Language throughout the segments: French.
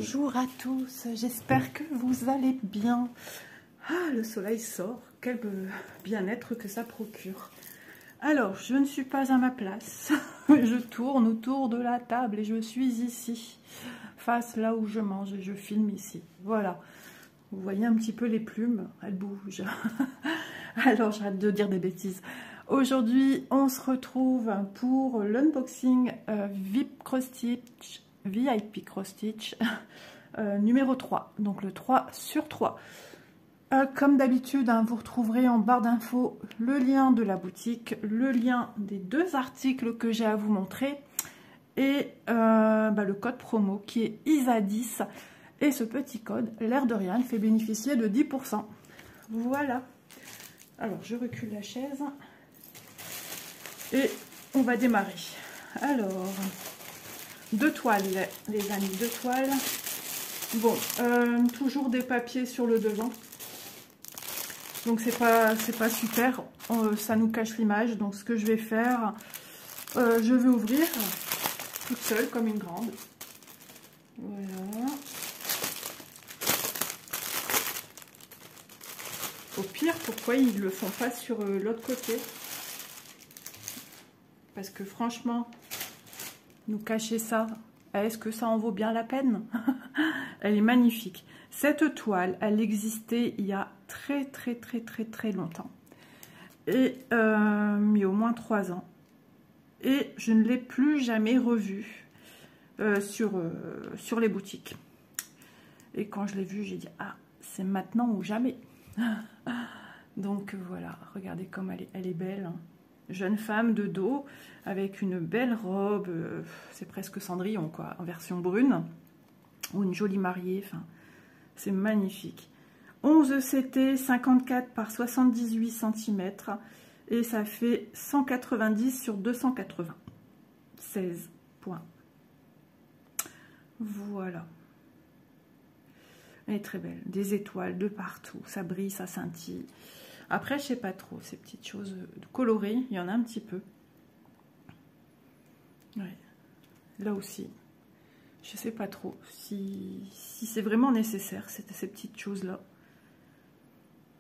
Bonjour à tous, j'espère que vous allez bien. Ah, le soleil sort, quel bien-être que ça procure. Alors, je ne suis pas à ma place, je tourne autour de la table et je suis ici, face là où je mange et je filme ici. Voilà, vous voyez un petit peu les plumes, elles bougent. Alors, j'arrête de dire des bêtises. Aujourd'hui, on se retrouve pour l'unboxing VIP Cross Stitch numéro 3, donc le 3 sur 3. Comme d'habitude, hein, vous retrouverez en barre d'infos le lien de la boutique, le lien des deux articles que j'ai à vous montrer et le code promo qui est ISA10. Et ce petit code, l'air de rien, fait bénéficier de 10%. Voilà. Alors, je recule la chaise et on va démarrer. Alors, 2 toiles, les amis, 2 toiles. Bon, toujours des papiers sur le devant. Donc c'est pas super, ça nous cache l'image. Donc ce que je vais faire, je vais ouvrir toute seule comme une grande. Voilà. Au pire, pourquoi ils le font pas sur l'autre côté? Parce que franchement, nous cacher ça, est-ce que ça en vaut bien la peine? Elle est magnifique. Cette toile, elle existait il y a très longtemps. Et il y a au moins 3 ans. Et je ne l'ai plus jamais revue sur les boutiques. Et quand je l'ai vue, j'ai dit, ah, c'est maintenant ou jamais. Donc voilà, regardez comme elle est belle. Hein. Jeune femme de dos, avec une belle robe, c'est presque Cendrillon, quoi, en version brune. Ou une jolie mariée, enfin, c'est magnifique. 11 CT, 54 par 78 cm, et ça fait 190 sur 280. 16 points. Voilà. Elle est très belle. Des étoiles de partout, ça brille, ça scintille. Après, je sais pas trop, ces petites choses colorées, il y en a un petit peu. Ouais. Là aussi. Je sais pas trop si c'est vraiment nécessaire, ces petites choses-là.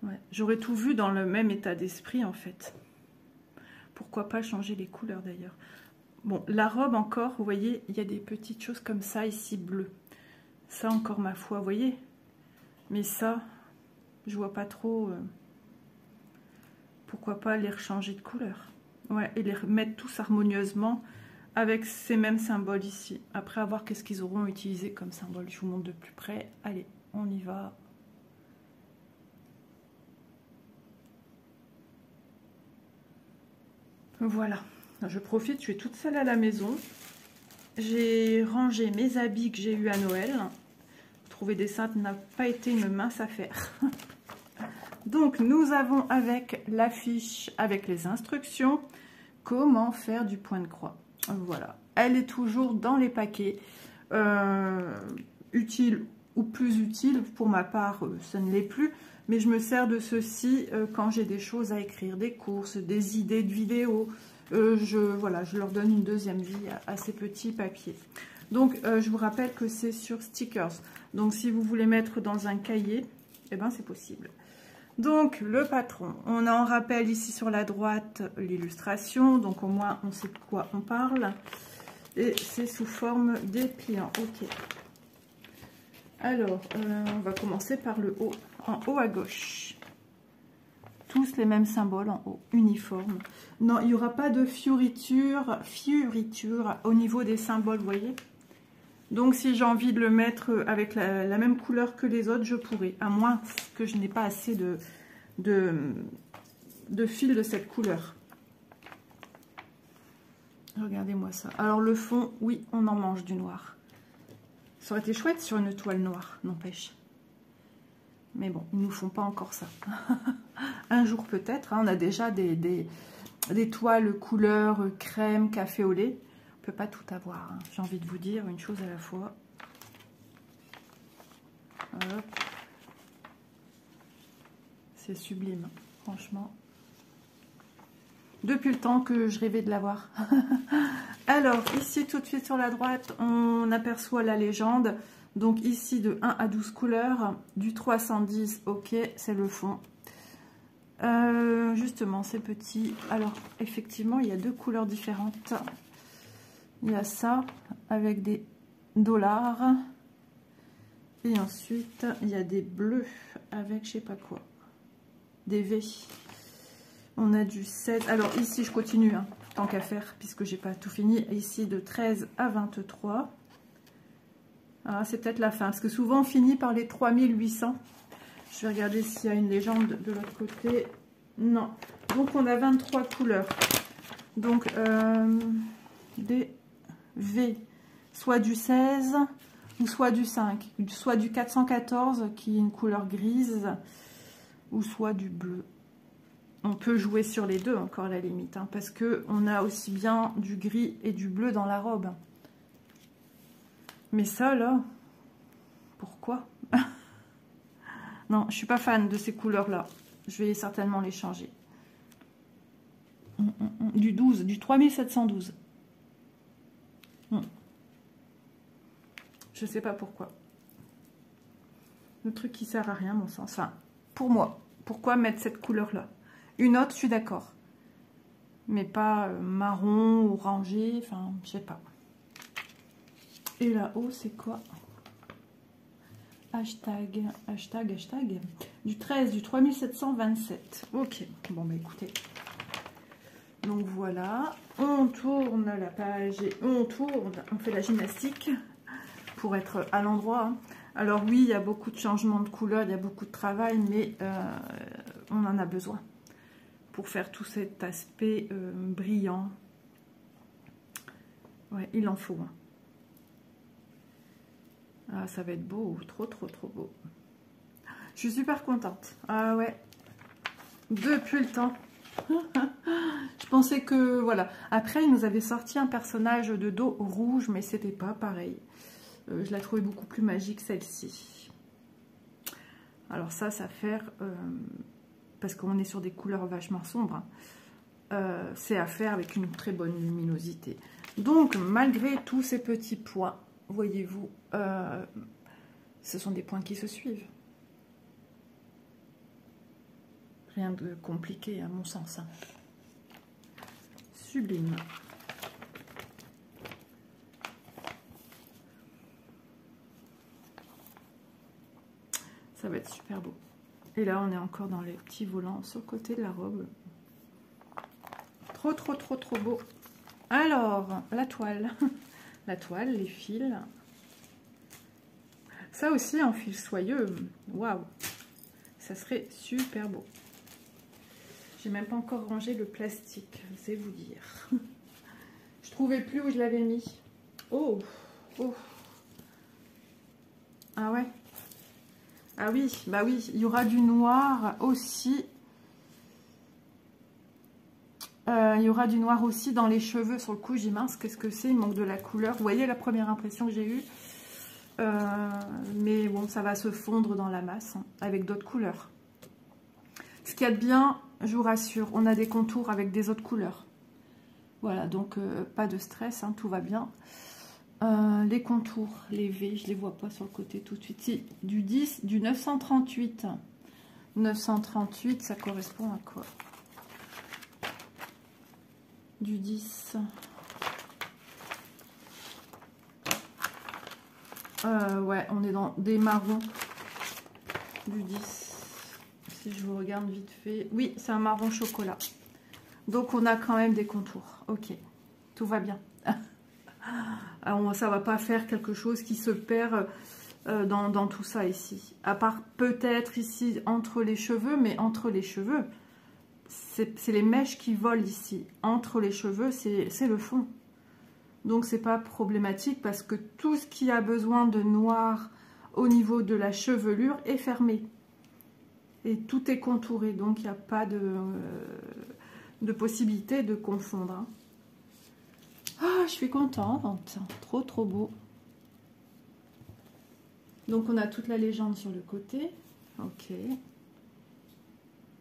Ouais. J'aurais tout vu dans le même état d'esprit, en fait. Pourquoi pas changer les couleurs, d'ailleurs. Bon, la robe, encore, vous voyez, il y a des petites choses comme ça, ici, bleues. Ça, encore, ma foi, vous voyez. Mais ça, je vois pas trop... pourquoi pas les rechanger de couleur. Ouais, et les remettre tous harmonieusement... avec ces mêmes symboles ici. Après, à voir qu'est-ce qu'ils auront utilisé comme symbole. Je vous montre de plus près. Allez, on y va. Voilà. Je profite, je suis toute seule à la maison. J'ai rangé mes habits que j'ai eu à Noël. Trouver des cintres n'a pas été une mince affaire. Donc, nous avons avec l'affiche, avec les instructions, comment faire du point de croix. Voilà, elle est toujours dans les paquets, utile ou plus utile. Pour ma part, ça ne l'est plus, mais je me sers de ceci quand j'ai des choses à écrire, des courses, des idées de vidéos. Voilà, je leur donne une deuxième vie à ces petits papiers. Donc, je vous rappelle que c'est sur stickers. Donc, si vous voulez mettre dans un cahier, eh ben, c'est possible. Donc, le patron, on a en rappel ici sur la droite l'illustration, donc au moins on sait de quoi on parle. Et c'est sous forme dépliant. Ok. Alors, on va commencer par le haut, en haut à gauche. Tous les mêmes symboles en haut, uniforme. Non, il n'y aura pas de fioriture au niveau des symboles, vous voyez. Donc, si j'ai envie de le mettre avec la même couleur que les autres, je pourrais. À moins que je n'ai pas assez de fil de cette couleur. Regardez-moi ça. Alors, le fond, oui, on en mange du noir. Ça aurait été chouette sur une toile noire, n'empêche. Mais bon, ils ne nous font pas encore ça. Un jour peut-être. Hein, on a déjà des toiles couleur crème, café au lait. On peut pas tout avoir, hein. J'ai envie de vous dire une chose à la fois. C'est sublime, franchement. Depuis le temps que je rêvais de l'avoir. Alors, ici, tout de suite sur la droite, on aperçoit la légende. Donc ici de 1 à 12 couleurs, du 310, ok, c'est le fond. Justement, c'est petit. Alors, effectivement, il y a 2 couleurs différentes. Il y a ça avec des dollars. Et ensuite, il y a des bleus avec je sais pas quoi. Des V. On a du 16. Alors ici, je continue, hein, tant qu'à faire, puisque j'ai pas tout fini. Ici, de 13 à 23. Ah, c'est peut-être la fin, parce que souvent, on finit par les 3800. Je vais regarder s'il y a une légende de l'autre côté. Non. Donc, on a 23 couleurs. Donc, des V, soit du 16 ou soit du 5. Soit du 414, qui est une couleur grise, ou soit du bleu. On peut jouer sur les deux, encore à la limite, hein, parce qu'on a aussi bien du gris et du bleu dans la robe. Mais ça, là, pourquoi? Non, je suis pas fan de ces couleurs-là. Je vais certainement les changer. Du 12, du 3712. Je sais pas pourquoi. Le truc qui sert à rien, mon sens. Enfin, pour moi, pourquoi mettre cette couleur-là? Une autre, je suis d'accord. Mais pas marron, orangé, enfin, je sais pas. Et là-haut, c'est quoi? Hashtag, hashtag, hashtag. Du 13, du 3727. Ok, bon, bah écoutez. Donc voilà, on tourne la page et on tourne, on fait la gymnastique pour être à l'endroit. Hein. Alors oui, il y a beaucoup de changements de couleur, il y a beaucoup de travail, mais on en a besoin pour faire tout cet aspect brillant. Ouais, il en faut. Hein. Ah, ça va être beau, trop, trop, trop beau. Je suis super contente. Ah ouais, depuis le temps. Je pensais que, voilà. Après, il nous avait sorti un personnage de dos rouge, mais c'était pas pareil. Je la trouvais beaucoup plus magique, celle-ci. Alors ça fait... parce qu'on est sur des couleurs vachement sombres. Hein. C'est à faire avec une très bonne luminosité. Donc, malgré tous ces petits points, voyez-vous, ce sont des points qui se suivent. Rien de compliqué à mon sens. Hein. Sublime. Ça va être super beau. Et là, on est encore dans les petits volants sur le côté de la robe. Trop, trop, trop, trop beau. Alors, la toile. La toile, les fils. Ça aussi, en fil soyeux. Waouh. Ça serait super beau. J'ai même pas encore rangé le plastique, je sais vous dire. Je trouvais plus où je l'avais mis. Oh, oh. Ah ouais. Ah oui, bah oui, il y aura du noir aussi. Il y aura du noir aussi dans les cheveux. Sur le coup, j'ai mince, qu'est-ce que c'est? Il manque de la couleur. Vous voyez la première impression que j'ai eue. Mais bon, ça va se fondre dans la masse hein, avec d'autres couleurs. Ce qu'il y a de bien, je vous rassure, on a des contours avec des autres couleurs. Voilà, donc pas de stress, hein, tout va bien. Les contours, les V, je les vois pas sur le côté tout de suite. Si, du 10, du 938. 938, ça correspond à quoi? Du 10. Ouais, on est dans des marrons. Du 10. Si je vous regarde vite fait. Oui, c'est un marron chocolat. Donc, on a quand même des contours. Ok, tout va bien. Alors, ça va pas faire quelque chose qui se perd dans tout ça ici. À part peut-être ici entre les cheveux, mais entre les cheveux, c'est les mèches qui volent ici. Entre les cheveux, c'est le fond. Donc, c'est pas problématique parce que tout ce qui a besoin de noir au niveau de la chevelure est fermé. Et tout est contouré, donc il n'y a pas de possibilité de confondre. Hein. Ah, je suis contente. Trop, trop beau. Donc, on a toute la légende sur le côté. Ok.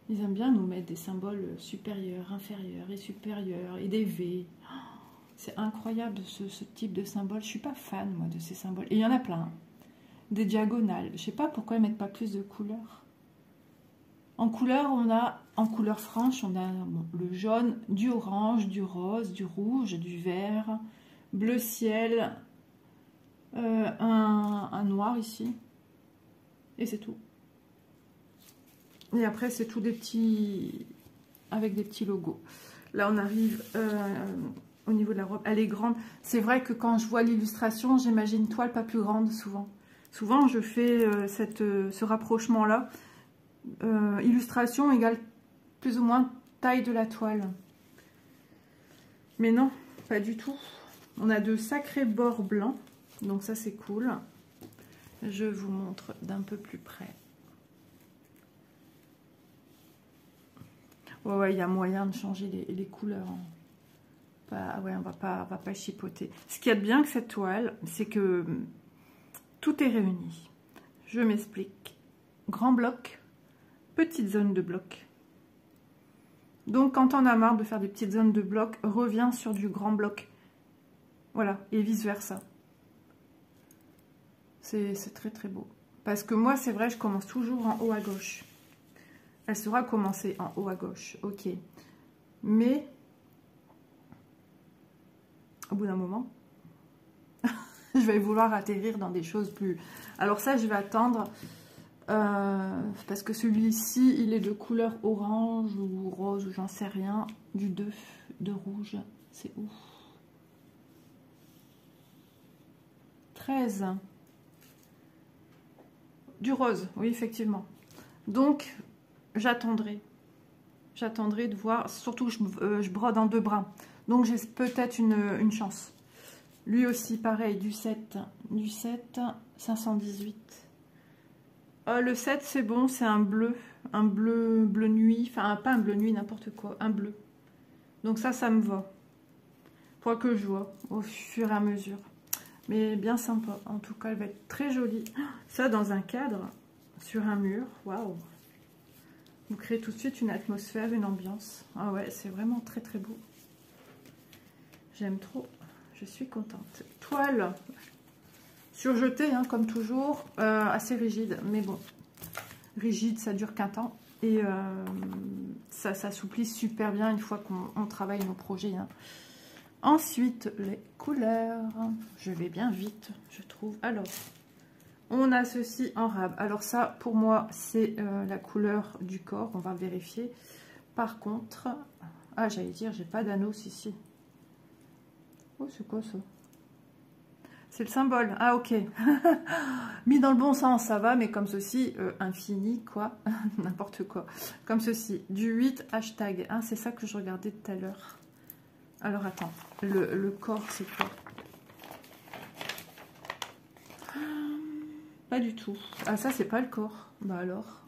Ils aiment bien nous mettre des symboles supérieurs, inférieurs et supérieurs et des V. C'est incroyable ce type de symbole. Je suis pas fan, moi, de ces symboles. Et il y en a plein. des diagonales. Je sais pas pourquoi ils mettent pas plus de couleurs. En couleur, on a, en couleur franche, on a bon, le jaune, du orange, du rose, du rouge, du vert, bleu ciel, un noir ici. Et c'est tout. Et après, c'est tout des petits... avec des petits logos. Là, on arrive au niveau de la robe. Elle est grande. C'est vrai que quand je vois l'illustration, j'imagine toile pas plus grande, souvent. Souvent, je fais ce rapprochement-là. Illustration égale plus ou moins taille de la toile. Mais non, pas du tout. On a de sacrés bords blancs. Donc ça, c'est cool. Je vous montre d'un peu plus près. Ouais, il y a moyen de changer les couleurs. Ouais, on va pas chipoter. Ce qu'il y a de bien avec cette toile, c'est que tout est réuni. Je m'explique. Grand bloc, petite zone de bloc. Donc, quand on a marre de faire des petites zones de bloc, reviens sur du grand bloc. Voilà, et vice-versa. C'est très très beau. Parce que moi, c'est vrai, je commence toujours en haut à gauche. Elle sera commencée en haut à gauche, ok. Mais, au bout d'un moment, je vais vouloir atterrir dans des choses plus... Alors ça, je vais attendre, parce que celui-ci, il est de couleur orange ou rose, ou j'en sais rien. Du 2 de rouge, c'est ouf. 13. Du rose, oui, effectivement. Donc... j'attendrai de voir, surtout je brode en 2 brins, donc j'ai peut-être une chance. Lui aussi pareil, du 7 518. Le 7 c'est bon, c'est un bleu nuit, enfin pas un bleu nuit, n'importe quoi, un bleu. Donc ça me va, pour que je vois au fur et à mesure, mais bien sympa. En tout cas, elle va être très jolie, ça dans un cadre sur un mur. Waouh. Vous créez tout de suite une atmosphère, une ambiance. Ah ouais, c'est vraiment très très beau. J'aime trop. Je suis contente. Toile surjetée, hein, comme toujours. Assez rigide, mais bon. Rigide, ça dure qu'un temps. Et ça s'assouplit super bien une fois qu'on travaille nos projets. Hein. Ensuite, les couleurs. Je vais bien vite, je trouve. Alors... on a ceci en rab. Alors ça, pour moi, c'est la couleur du corps. On va vérifier. Par contre... ah, j'allais dire, j'ai pas d'anneau ici. Oh, c'est quoi ça? C'est le symbole. Ah, ok. Mis dans le bon sens, ça va. Mais comme ceci, infini, quoi. N'importe quoi. Comme ceci. Du 8 hashtag. Ah, c'est ça que je regardais tout à l'heure. Alors, attends. Le corps, c'est quoi? Pas du tout. Ah, ça, c'est pas le corps. Bah alors.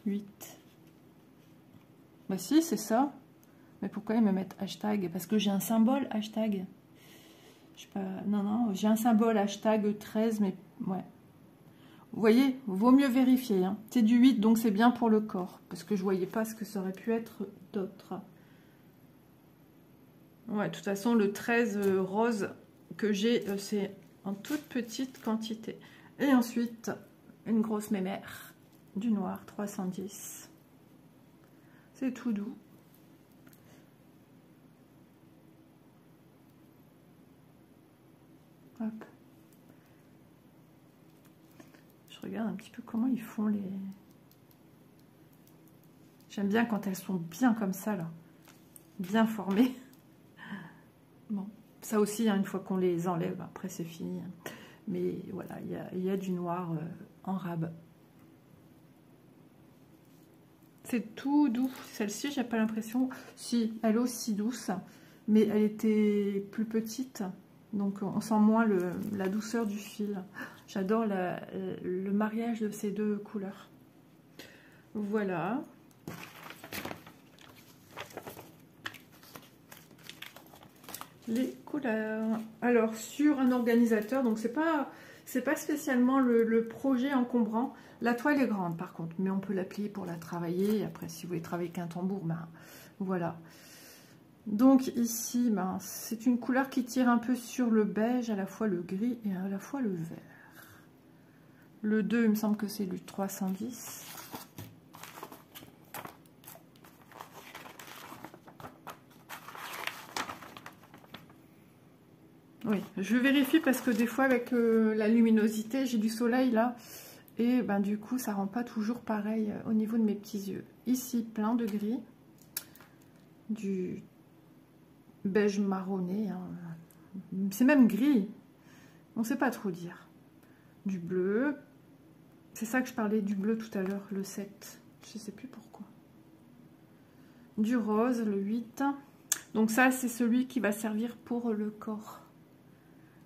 8. Bah si, c'est ça. Mais pourquoi ils me mettent hashtag? Parce que j'ai un symbole hashtag. Je sais pas. Non, non, j'ai un symbole hashtag 13, mais ouais. Vous voyez, vaut mieux vérifier. Hein. C'est du 8, donc c'est bien pour le corps. Parce que je voyais pas ce que ça aurait pu être d'autre. Ouais, de toute façon, le 13 rose... que j'ai, c'est en toute petite quantité. Et ensuite, une grosse mémère du noir, 310. C'est tout doux. Hop. Je regarde un petit peu comment ils font les... j'aime bien quand elles sont bien comme ça, là. Bien formées. Bon. Ça aussi, hein, une fois qu'on les enlève, après c'est fini. Mais voilà, il y a du noir en rab. C'est tout doux. Celle-ci, j'ai pas l'impression... si, elle est aussi douce, mais elle était plus petite. Donc on sent moins la douceur du fil. J'adore le mariage de ces deux couleurs. Voilà. Les couleurs. Alors sur un organisateur, donc c'est pas spécialement le projet encombrant. La toile est grande par contre, mais on peut la plier pour la travailler. Après, si vous voulez travailler qu'un tambour, ben voilà. Donc ici, ben, c'est une couleur qui tire un peu sur le beige, à la fois le gris et à la fois le vert. Le 2, il me semble que c'est du 310. Oui, je vérifie parce que des fois avec la luminosité, j'ai du soleil là. Et ben, du coup, ça rend pas toujours pareil au niveau de mes petits yeux. Ici, plein de gris. Du beige marronné, hein. C'est même gris, on ne sait pas trop dire. Du bleu, c'est ça que je parlais du bleu tout à l'heure, le 7, je ne sais plus pourquoi. Du rose, le 8, donc ça c'est celui qui va servir pour le corps.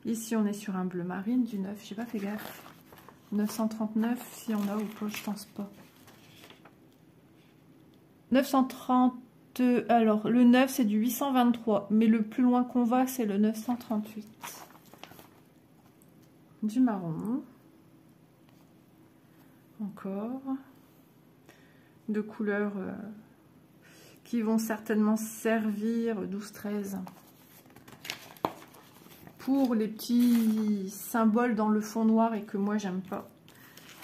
Ici on est sur un bleu marine, du 9, j'ai pas fait gaffe. 939 si on a ou pas, je pense pas. 930. Alors, le 9, c'est du 823, mais le plus loin qu'on va, c'est le 938. Du marron. Encore. De couleurs qui vont certainement servir, 12-13, pour les petits symboles dans le fond noir et que moi, j'aime pas.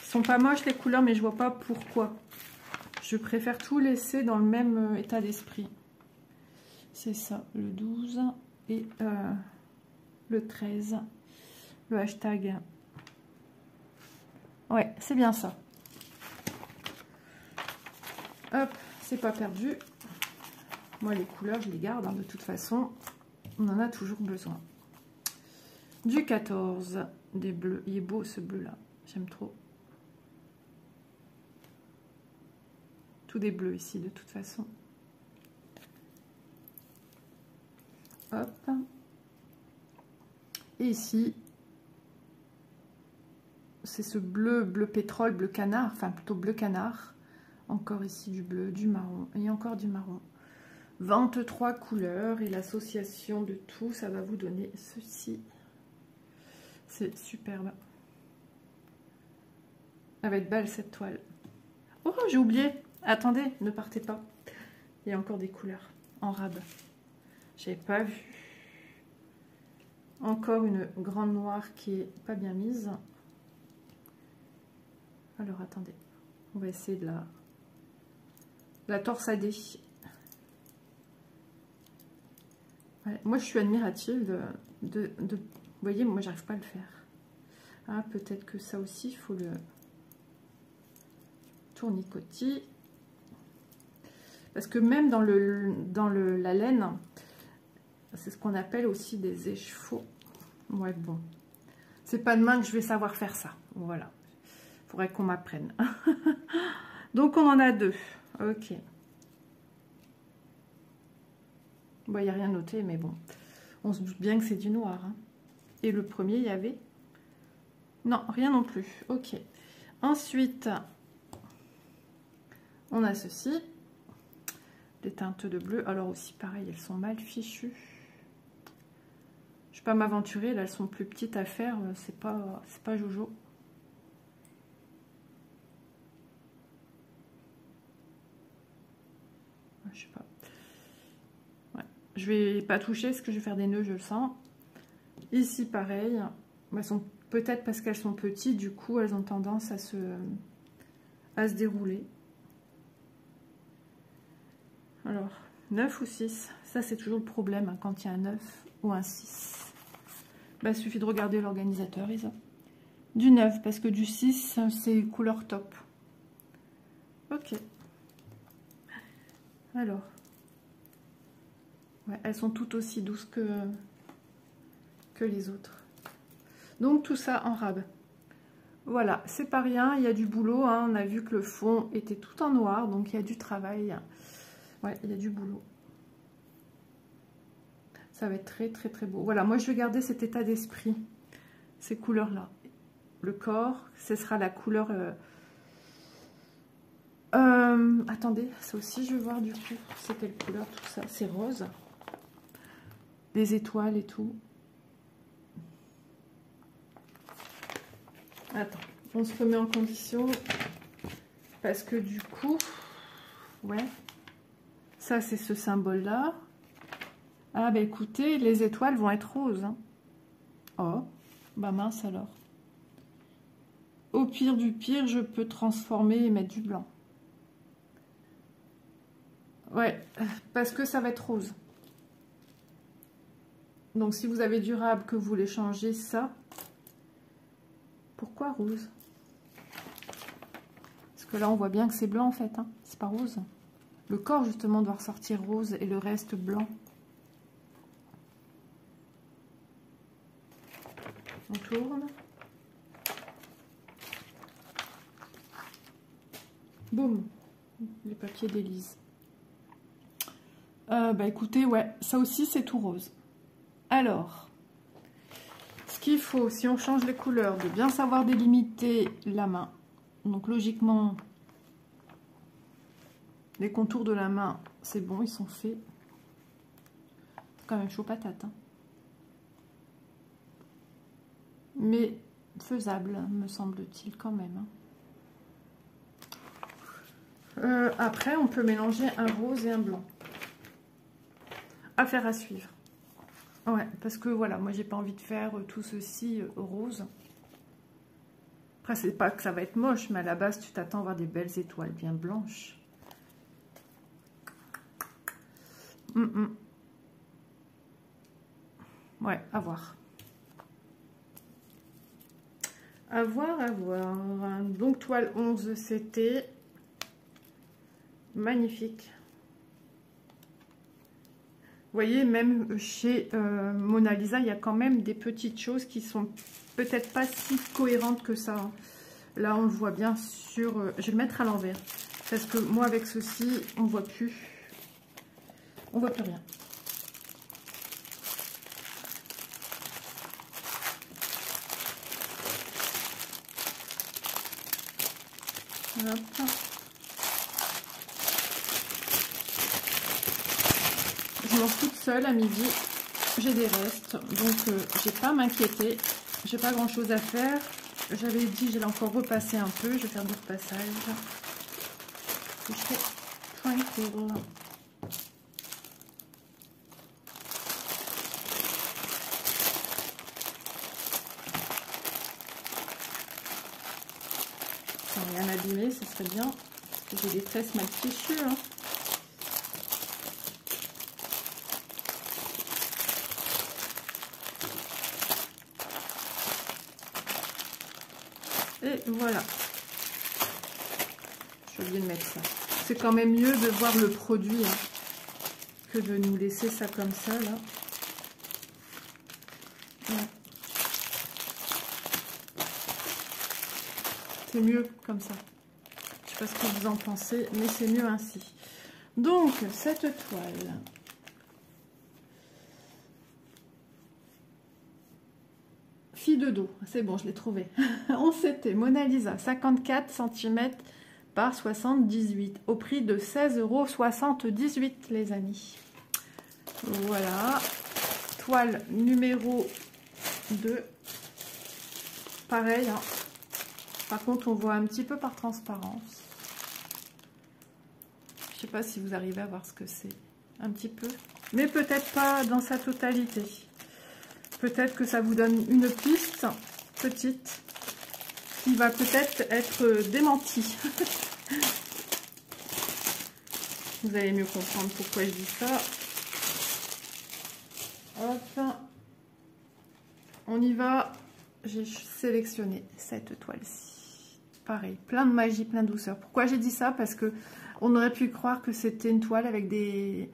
Ils sont pas moches, les couleurs, mais je vois pas pourquoi. Je préfère tout laisser dans le même état d'esprit. C'est ça, le 12 et le 13. Le hashtag. Ouais, c'est bien ça. Hop, c'est pas perdu. Moi, les couleurs, je les garde, hein, de toute façon. On en a toujours besoin. Du 14, des bleus. Il est beau, ce bleu-là. J'aime trop. Des bleus ici de toute façon. Hop. Et ici, c'est ce bleu pétrole, bleu canard, enfin plutôt bleu canard. Encore ici du bleu, du marron et encore du marron. 23 couleurs et l'association de tout, ça va vous donner ceci. C'est superbe. Elle va être belle cette toile. Oh, j'ai oublié. Attendez, ne partez pas. Il y a encore des couleurs en rab. J'avais pas vu. Encore une grande noire qui est pas bien mise. Alors attendez, on va essayer de la torsader. Ouais, moi je suis admirative de vous voyez, moi j'arrive pas à le faire. Ah, peut-être que ça aussi il faut le tournicotis. Parce que même dans la laine, c'est ce qu'on appelle aussi des échevaux. Ouais, bon. C'est pas demain que je vais savoir faire ça. Voilà. Il faudrait qu'on m'apprenne. Donc, on en a deux. Ok. Bon, il n'y a rien noté, mais bon. On se doute bien que c'est du noir. Hein. Et le premier, il y avait... Non, rien non plus. Ok. Ensuite, on a ceci. Des teintes de bleu. Alors aussi, pareil, elles sont mal fichues. Je ne vais pas m'aventurer. Là, elles sont plus petites à faire. C'est pas jojo. Je sais pas. Ouais. Je vais pas toucher parce que je vais faire des nœuds, je le sens. Ici, pareil. Elles sont peut-être parce qu'elles sont petites. Du coup, elles ont tendance à se dérouler. Alors, 9 ou 6, ça c'est toujours le problème hein, quand il y a un 9 ou un 6. Bah, il suffit de regarder l'organisateur, Isa. Du 9, parce que du 6, c'est couleur top. Ok. Alors. Ouais, elles sont toutes aussi douces que les autres. Donc tout ça en rab. Voilà, c'est pas rien, il y a du boulot. Hein. On a vu que le fond était tout en noir, donc il y a du travail. Ouais, il y a du boulot. Ça va être très très très beau. Voilà, moi je vais garder cet état d'esprit. Ces couleurs-là. Le corps, ce sera la couleur... attendez, ça aussi je vais voir du coup. C'est quelle couleur tout ça? C'est rose. Les étoiles et tout. Attends, on se remet en condition. Parce que du coup... Ouais. Ça, c'est ce symbole-là. Ah bah écoutez, les étoiles vont être roses. Hein. Oh, bah mince alors. Au pire du pire, je peux transformer et mettre du blanc. Ouais, parce que ça va être rose. Donc si vous avez durable, que vous voulez changer ça, pourquoi rose? Parce que là, on voit bien que c'est blanc en fait, hein. C'est pas rose. Le corps justement doit ressortir rose et le reste blanc. On tourne. Boum, les papiers d'Élise. Bah écoutez, ouais, ça aussi c'est tout rose. Alors, ce qu'il faut, si on change les couleurs, de bien savoir délimiter la main. Donc logiquement, les contours de la main, c'est bon, ils sont faits. C'est quand même chaud patate. Hein. Mais faisable, me semble-t-il quand même. Hein. Après, on peut mélanger un rose et un blanc. Affaire à suivre. Ouais, parce que voilà, moi j'ai pas envie de faire tout ceci rose. Après, c'est pas que ça va être moche, mais à la base, tu t'attends à avoir des belles étoiles bien blanches. Ouais, à voir. À voir, à voir. Donc, toile 11, c'était magnifique. Vous voyez, même chez Mona Lisa, il y a quand même des petites choses qui sont peut-être pas si cohérentes que ça. Là, on le voit bien sur... je vais le mettre à l'envers. Parce que moi, avec ceci, on voit plus. On voit plus rien. Hop. Je mange toute seule à midi. J'ai des restes. Donc, j'ai pas à m'inquiéter. J'ai pas grand chose à faire. J'avais dit, j'allais encore repasser un peu. Je vais faire d'autres passages. Je serai tranquille. Sans rien abîmer, ce serait bien. Parce que j'ai des tresses mal fichues. Hein. Et voilà. J'ai oublié de mettre ça. C'est quand même mieux de voir le produit hein, que de nous laisser ça comme ça là. Ouais. C'est mieux comme ça. Je sais pas ce que vous en pensez, mais c'est mieux ainsi. Donc cette toile. Fille de dos, c'est bon, je l'ai trouvé. On s'était Mona Lisa, 54 cm par 78, au prix de 16,78 €, les amis. Voilà. Toile numéro 2. Pareil. Hein. Par contre, on voit un petit peu par transparence. Je ne sais pas si vous arrivez à voir ce que c'est. Un petit peu. Mais peut-être pas dans sa totalité. Peut-être que ça vous donne une piste petite qui va peut-être être démentie. Vous allez mieux comprendre pourquoi je dis ça. Hop. On y va. J'ai sélectionné cette toile-ci. Pareil, plein de magie, plein de douceur. Pourquoi j'ai dit ça? Parce que on aurait pu croire que c'était une toile avec des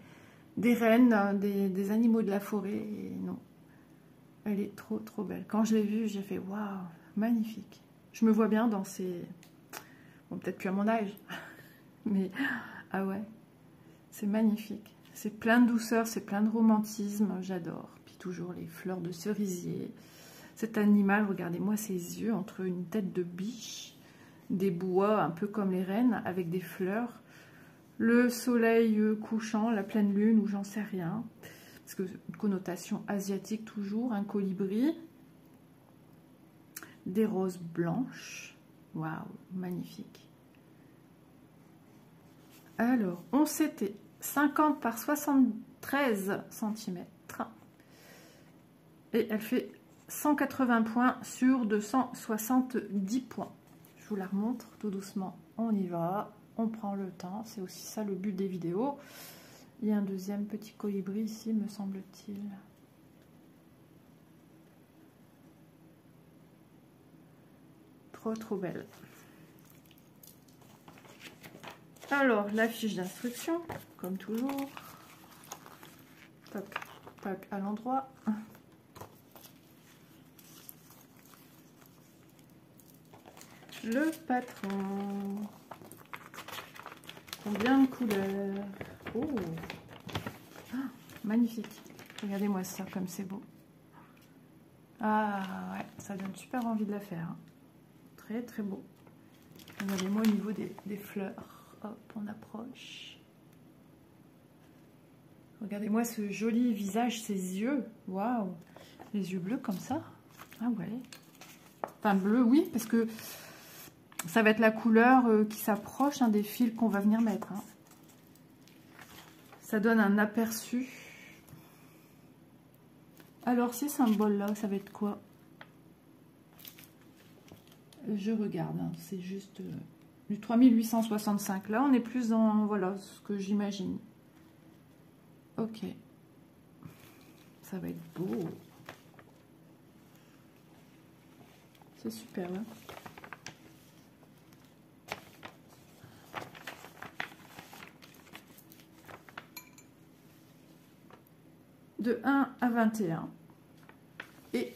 rennes, des animaux de la forêt. Et non. Elle est trop, trop belle. Quand je l'ai vue, j'ai fait waouh, magnifique. Je me vois bien dans ces... Bon, peut-être plus à mon âge. Mais, ah ouais, c'est magnifique. C'est plein de douceur, c'est plein de romantisme. J'adore. Puis toujours les fleurs de cerisier. Cet animal, regardez-moi ses yeux entre une tête de biche, des bois un peu comme les rennes, avec des fleurs. Le soleil couchant, la pleine lune, ou j'en sais rien. Parce que une connotation asiatique toujours, un colibri, des roses blanches, waouh, magnifique. Alors, on s'était 50 par 73 cm. Et elle fait 180 points sur 270 points. Je vous la remontre tout doucement. On y va, on prend le temps. C'est aussi ça le but des vidéos. Il y a un deuxième petit colibri ici, me semble-t-il. Trop belle. Alors, la fiche d'instruction, comme toujours. Tac, tac, à l'endroit. Le patron. Combien de couleurs? Oh, ah, magnifique. Regardez-moi ça, comme c'est beau. Ah ouais, ça donne super envie de la faire. Hein. Très beau. Regardez-moi au niveau des fleurs. Hop, on approche. Regardez-moi ce joli visage, ses yeux. Waouh, les yeux bleus comme ça. Ah ouais. Enfin bleu, oui, parce que ça va être la couleur qui s'approche des fils qu'on va venir mettre. Hein. Ça donne un aperçu. Alors ces symboles-là, ça va être quoi? Je regarde, hein, c'est juste du 3865. Là, on est plus dans, voilà, ce que j'imagine. Ok. Ça va être beau. C'est super, hein. De 1 à 21. Et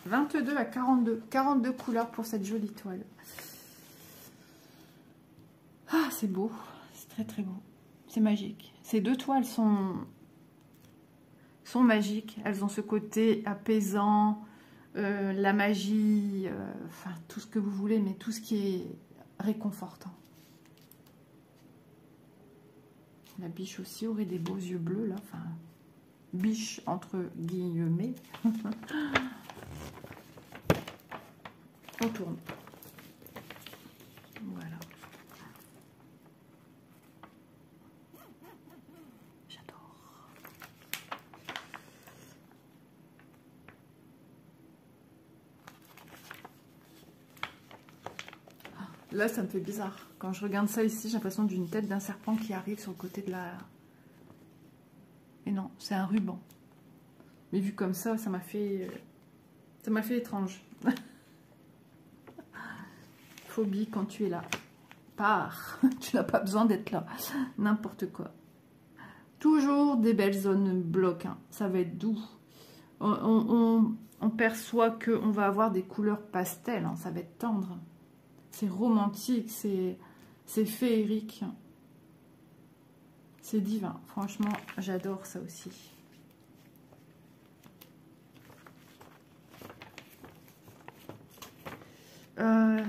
22 à 42. 42 couleurs pour cette jolie toile. Ah, c'est beau. C'est très beau. C'est magique. Ces deux toiles sont magiques. Elles ont ce côté apaisant, la magie, enfin tout ce que vous voulez, mais tout ce qui est réconfortant. La biche aussi aurait des beaux yeux bleus là. Enfin, biche entre guillemets. On tourne. Voilà. J'adore. Là, ça me fait bizarre. Quand je regarde ça ici, j'ai l'impression d'une tête d'un serpent qui arrive sur le côté de la... Et non, c'est un ruban. Mais vu comme ça, ça m'a fait étrange. Phobie quand tu es là. Pars. Tu n'as pas besoin d'être là. N'importe quoi. Toujours des belles zones blocs. Hein. Ça va être doux. On perçoit qu'on va avoir des couleurs pastel. Hein. Ça va être tendre. C'est romantique. C'est féerique. C'est divin. Franchement, j'adore ça aussi.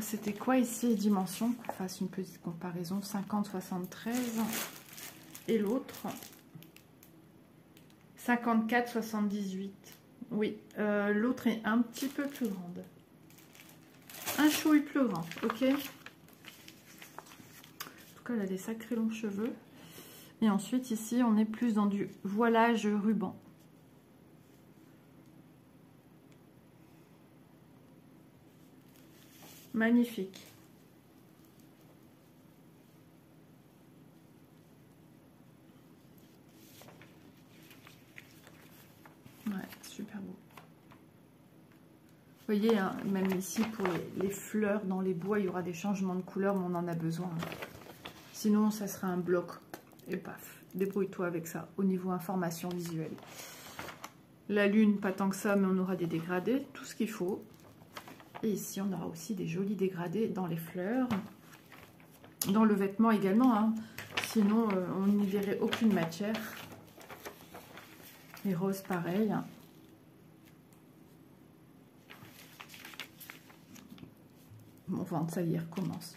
C'était quoi ici les dimensions? Qu'on fasse une petite comparaison. 50, 73. Et l'autre 54, 78. Oui, l'autre est un petit peu plus grande. Un chouille plus grand, ok. En tout cas, elle a des sacrés longs cheveux. Et ensuite, ici, on est plus dans du voilage ruban. Magnifique. Ouais, super beau. Vous voyez, hein, même ici, pour les fleurs dans les bois, il y aura des changements de couleur, mais on en a besoin. Sinon, ça sera un bloc. Et paf, débrouille-toi avec ça, au niveau information visuelle. La lune, pas tant que ça, mais on aura des dégradés, tout ce qu'il faut. Et ici, on aura aussi des jolis dégradés dans les fleurs. Dans le vêtement également, hein. Sinon, on n'y verrait aucune matière. Les roses, pareil. Mon ventre, ça y est, recommence.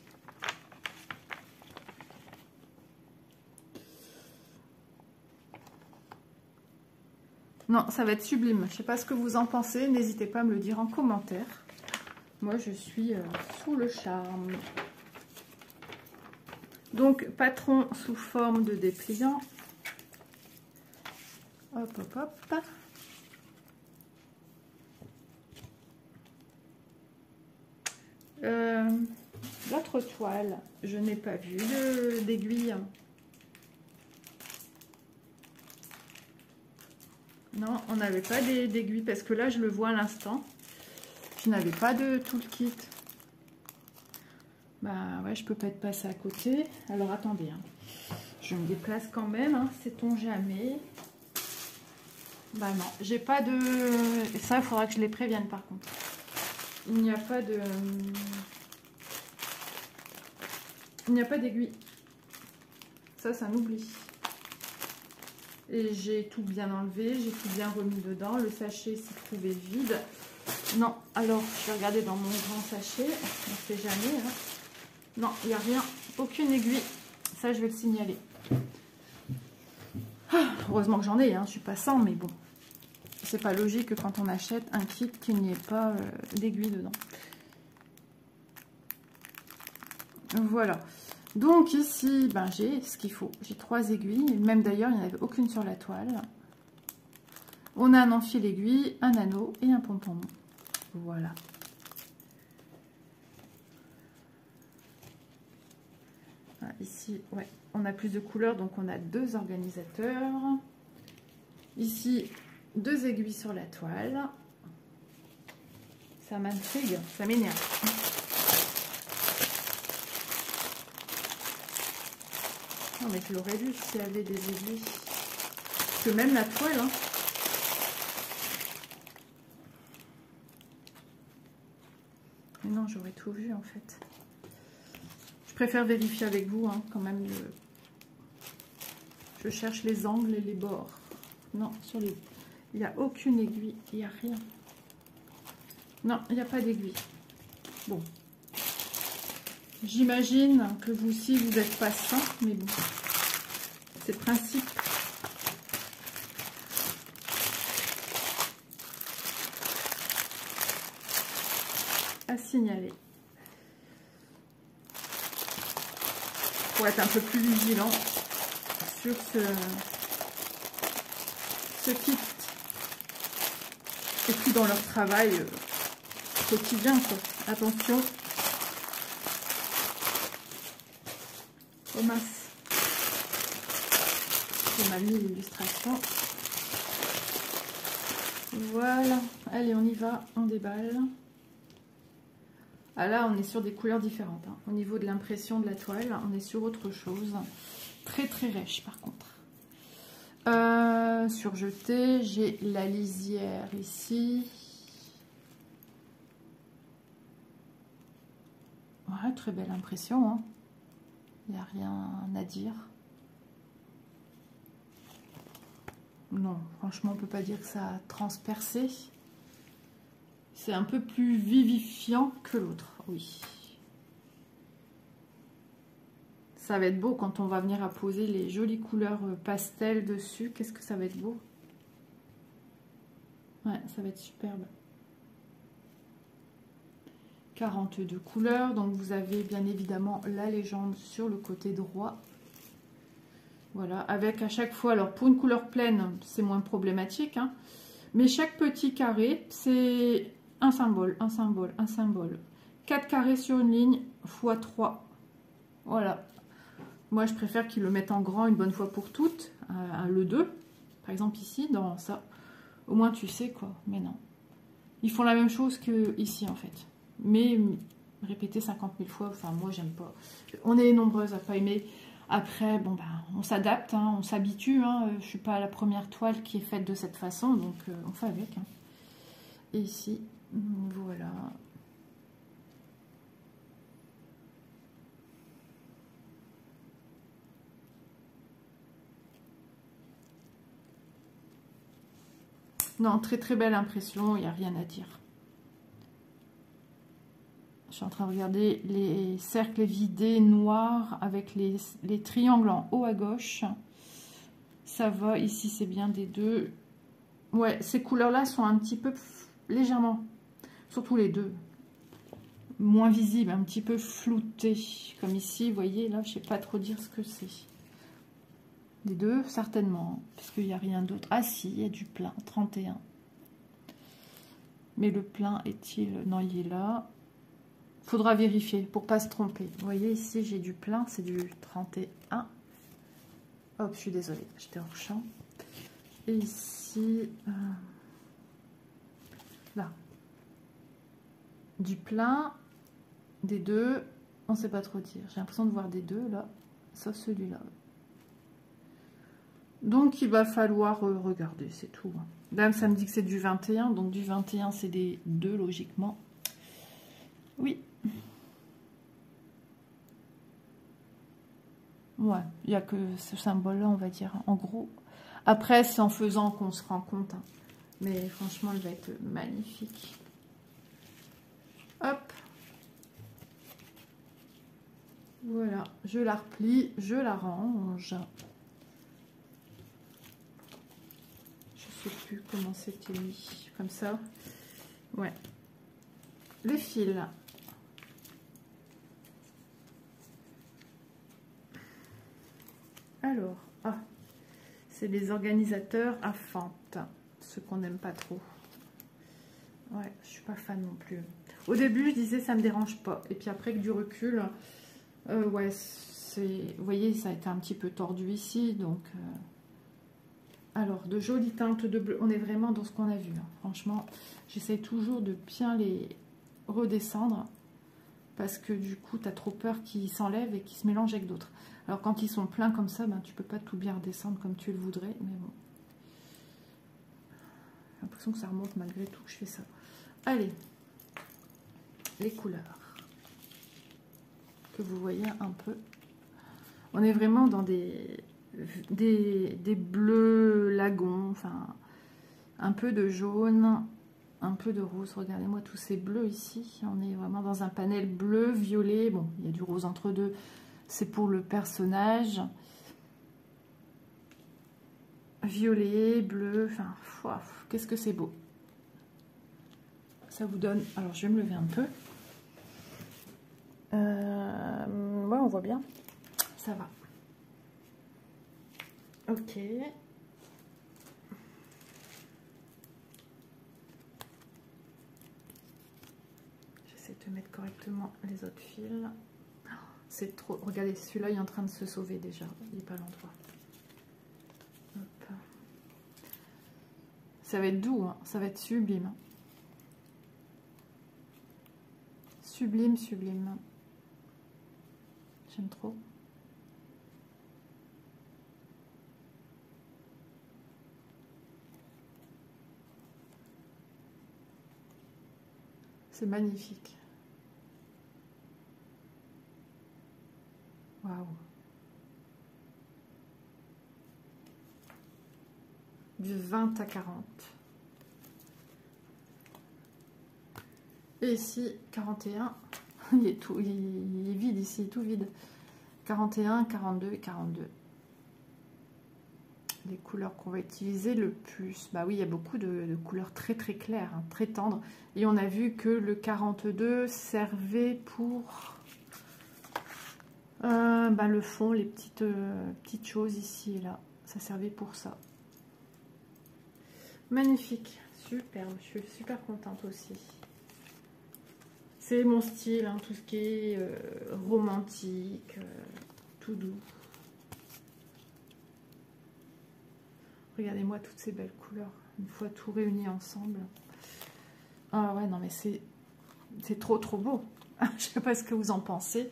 Non, ça va être sublime. Je ne sais pas ce que vous en pensez. N'hésitez pas à me le dire en commentaire. Moi, je suis sous le charme. Donc, patron sous forme de dépliant. Hop, hop, hop. L'autre toile, je n'ai pas vu d'aiguille. Non, on n'avait pas d'aiguille parce que là, je le vois à l'instant. Je n'avais pas de toolkit. Bah ouais, je peux pas être passée à côté. Alors attendez, hein. Je me déplace quand même, hein, sait-on jamais. Bah non, j'ai pas de... Et ça, il faudra que je les prévienne par contre. Il n'y a pas de... Il n'y a pas d'aiguille. Ça, c'est un oubli. Et j'ai tout bien enlevé, j'ai tout bien remis dedans. Le sachet s'y trouvait vide. Non, alors, je vais regarder dans mon grand sachet. On ne sait jamais. Hein. Non, il n'y a rien. Aucune aiguille. Ça, je vais le signaler. Ah, heureusement que j'en ai, hein. Je ne suis pas sans, mais bon. C'est pas logique que quand on achète un kit, qu'il n'y ait pas d'aiguille dedans. Voilà. Donc ici, ben, j'ai ce qu'il faut. J'ai 3 aiguilles. Même d'ailleurs, il n'y en avait aucune sur la toile. On a un enfil aiguille, un anneau et un pompon. Voilà. Ici, ouais, on a plus de couleurs, donc on a 2 organisateurs. Ici, 2 aiguilles sur la toile. Ça m'intrigue, ça m'énerve. Non, mais je l'aurais lu s'il y avait des aiguilles. Parce que même la toile, hein. Mais non, j'aurais tout vu en fait. Je préfère vérifier avec vous, hein, quand même. Je cherche les angles et les bords. Non, sur les... il n'y a aucune aiguille, il n'y a rien. Non, il n'y a pas d'aiguille. Bon. J'imagine que vous aussi, vous n'êtes pas sans, mais bon. C'est le principe. À signaler. Pour être un peu plus vigilant sur ce kit. Et puis dans leur travail quotidien, quoi. Attention aux masses. On a mis l'illustration. Voilà. Allez, on y va. On déballe. Ah là, on est sur des couleurs différentes. Hein. Au niveau de l'impression de la toile, on est sur autre chose. Très très rêche par contre. Surjeté, j'ai la lisière ici. Ouais, très belle impression. Hein. Il n'y a rien à dire. Non, franchement, on ne peut pas dire que ça a transpercé. C'est un peu plus vivifiant que l'autre, oui. Ça va être beau quand on va venir apposer les jolies couleurs pastel dessus. Qu'est-ce que ça va être beau. Ouais, ça va être superbe. 42 couleurs. Donc vous avez bien évidemment la légende sur le côté droit. Voilà, avec à chaque fois, alors pour une couleur pleine, c'est moins problématique. Hein, mais chaque petit carré, c'est un symbole, un symbole, un symbole. 4 carrés sur une ligne x 3. Voilà. Moi, je préfère qu'ils le mettent en grand une bonne fois pour toutes. Le 2, par exemple ici, dans ça. Au moins, tu sais quoi. Mais non. Ils font la même chose que ici, en fait. Mais répéter 50 000 fois, enfin, moi, j'aime pas. On est nombreuses à pas aimer. Après, bon, ben, on s'adapte, hein, on s'habitue. Hein. Je suis pas la première toile qui est faite de cette façon, donc on fait avec. Hein. Et ici, voilà. Non, très très belle impression, il n'y a rien à dire. Je suis en train de regarder les cercles vidés noirs avec les triangles en haut à gauche. Ça va, ici c'est bien des deux. Ouais, ces couleurs-là sont un petit peu légèrement, surtout les deux, moins visibles, un petit peu floutées. Comme ici, vous voyez, là, je ne sais pas trop dire ce que c'est. Des 2, certainement, puisqu'il n'y a rien d'autre. Ah si, il y a du plein, 31. Mais le plein est-il... Non, il est là. Faudra vérifier pour pas se tromper. Vous voyez, ici, j'ai du plein, c'est du 31. Hop, je suis désolée, j'étais hors champ. Et ici, là, du plein, des 2, on ne sait pas trop dire. J'ai l'impression de voir des 2 là, sauf celui-là. Donc, il va falloir regarder, c'est tout. Là, ça me dit que c'est du 21, donc du 21, c'est des 2, logiquement. Oui. Ouais, il n'y a que ce symbole-là, on va dire, en gros. Après, c'est en faisant qu'on se rend compte. Hein. Mais franchement, elle va être magnifique. Hop. Voilà, je la replie, je la range. Je sais plus comment c'était mis. Comme ça. Ouais. Les fils. Alors, ah, c'est les organisateurs à fente, ceux qu'on n'aime pas trop. Ouais, je suis pas fan non plus. Au début, je disais ça me dérange pas, et puis après, avec du recul, ouais, c'est, vous voyez, ça a été un petit peu tordu ici, donc. Alors, de jolies teintes de bleu, on est vraiment dans ce qu'on a vu. Hein. Franchement, j'essaye toujours de bien les redescendre, parce que du coup, tu as trop peur qu'ils s'enlèvent et qu'ils se mélangent avec d'autres. Alors quand ils sont pleins comme ça, ben, tu peux pas tout bien redescendre comme tu le voudrais, mais bon. J'ai l'impression que ça remonte malgré tout que je fais ça. Allez, les couleurs que vous voyez un peu. On est vraiment dans des bleus lagons, enfin un peu de jaune, un peu de rose. Regardez-moi tous ces bleus ici. On est vraiment dans un panel bleu, violet. Bon, il y a du rose entre deux. C'est pour le personnage. Violet, bleu, enfin, qu'est-ce que c'est beau. Ça vous donne... Alors, je vais me lever un peu. Ouais, on voit bien. Ça va. Ok. J'essaie de mettre correctement les autres fils. C'est trop... Regardez, celui-là, il est en train de se sauver déjà. Il n'est pas à l'endroit. Ça va être doux, hein. Ça va être sublime. Sublime, sublime. J'aime trop. C'est magnifique. Waouh. Du 20 à 40. Et ici, 41. Il est, tout, il est vide ici, tout vide. 41, 42 et 42. Les couleurs qu'on va utiliser le plus. Bah oui, il y a beaucoup de couleurs très très claires, hein, très tendres. Et on a vu que le 42 servait pour bah, le fond, les petites choses ici et là. Ça servait pour ça. Magnifique, superbe. Je suis super contente aussi. C'est mon style, hein, tout ce qui est romantique, tout doux. Regardez-moi toutes ces belles couleurs, une fois tout réuni ensemble. Ah ouais, non mais c'est trop trop beau. Je sais pas ce que vous en pensez.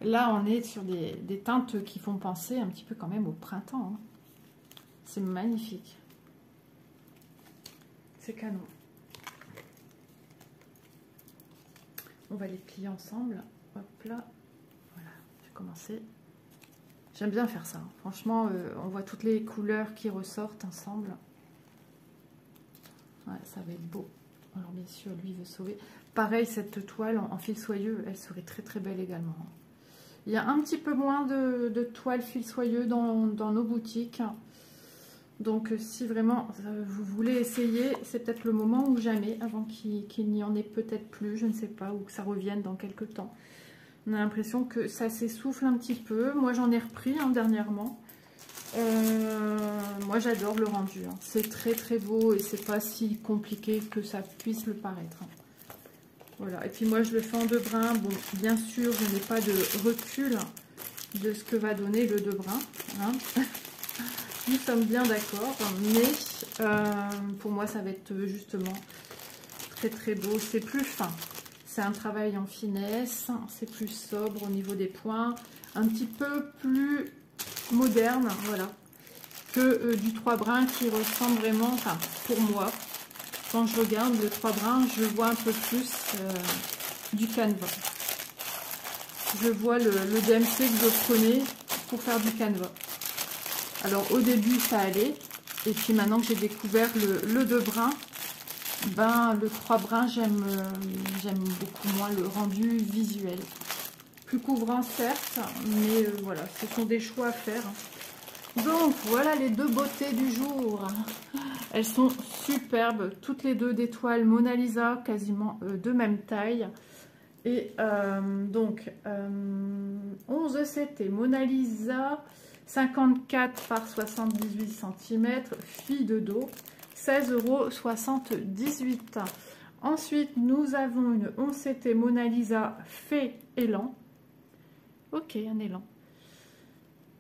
Là, on est sur des teintes qui font penser un petit peu quand même au printemps. Hein. C'est magnifique. C'est canon. On va les plier ensemble. Hop là. Voilà, j'ai commencé. J'aime bien faire ça. Franchement, on voit toutes les couleurs qui ressortent ensemble. Ouais, ça va être beau. Alors bien sûr, lui veut sauver. Pareil, cette toile en fil soyeux, elle serait très très belle également. Il y a un petit peu moins de toile fil soyeux dans nos boutiques. Donc si vraiment vous voulez essayer, c'est peut-être le moment ou jamais, avant qu'il n'y en ait peut-être plus, je ne sais pas, ou que ça revienne dans quelques temps. On a l'impression que ça s'essouffle un petit peu. Moi j'en ai repris hein, dernièrement. Moi j'adore le rendu, hein. C'est très très beau et c'est pas si compliqué que ça puisse le paraître, hein. Voilà, et puis moi je le fais en 2 brins. Bon, bien sûr je n'ai pas de recul de ce que va donner le 2 brins, hein. Nous sommes bien d'accord, mais pour moi ça va être justement très très beau. C'est plus fin, c'est un travail en finesse, c'est plus sobre au niveau des points, un petit peu plus moderne, voilà, que du 3 brins qui ressemble vraiment, enfin pour moi, quand je regarde le 3 brins, je vois un peu plus du canevas. Je vois le DMC que je prenais pour faire du canevas. Alors au début ça allait, et puis maintenant que j'ai découvert le 2 brins, ben le 3 brins j'aime beaucoup moins le rendu visuel. Plus couvrant certes, mais voilà, ce sont des choix à faire. Donc voilà les 2 beautés du jour. Elles sont superbes, toutes les 2 d'étoiles Mona Lisa, quasiment de même taille. Et donc 11 c'était Mona Lisa, 54 par 78 cm, fille de dos, 16,78 €. Ensuite, nous avons une 11 c'était Mona Lisa Fée Élan. Ok, un élan.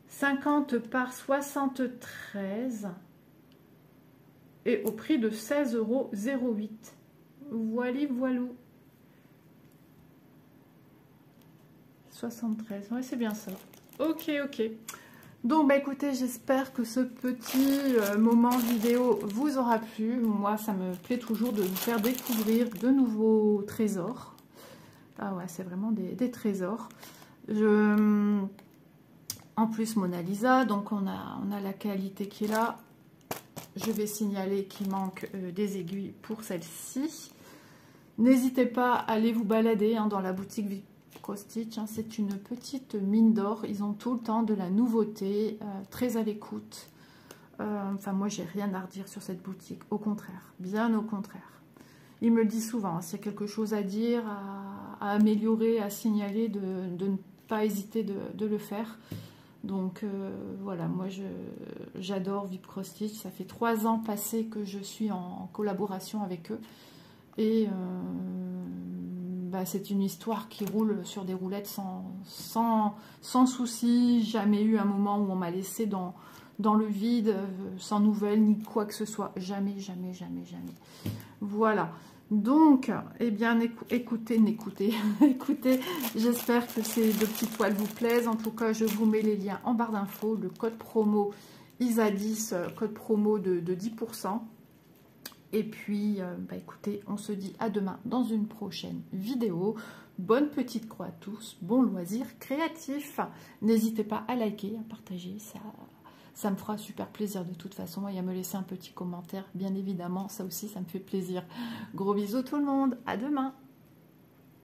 50 par 73 et au prix de 16,08 €. Voilou. 73, ouais, c'est bien ça. Ok. Donc, bah écoutez, j'espère que ce petit moment vidéo vous aura plu. Moi, ça me plaît toujours de vous faire découvrir de nouveaux trésors. Ah ouais, c'est vraiment des trésors. En plus, Mona Lisa, donc on a la qualité qui est là. Je vais signaler qu'il manque des aiguilles pour celle-ci. N'hésitez pas à aller vous balader hein, dans la boutique Stitch, hein, c'est une petite mine d'or. Ils ont tout le temps de la nouveauté, très à l'écoute. Enfin, moi, j'ai rien à redire sur cette boutique. Au contraire, bien au contraire. Il me le dit souvent, hein, s'il y a quelque chose à dire, à améliorer, à signaler, de ne pas hésiter de le faire. Donc, voilà, moi, j'adore Stitch. Ça fait 3 ans passés que je suis en collaboration avec eux. Et c'est une histoire qui roule sur des roulettes sans souci. Jamais eu un moment où on m'a laissé dans le vide, sans nouvelles, ni quoi que ce soit. Jamais. Voilà. Donc, eh bien, écoutez, j'espère que ces 2 petites toiles vous plaisent. En tout cas, je vous mets les liens en barre d'infos. Le code promo ISA10, code promo de 10%. Et puis, écoutez, on se dit à demain dans une prochaine vidéo. Bonne petite croix à tous, bon loisir créatif. N'hésitez pas à liker, à partager, ça me fera super plaisir de toute façon. Et à me laisser un petit commentaire, bien évidemment, ça aussi, ça me fait plaisir. Gros bisous tout le monde, à demain.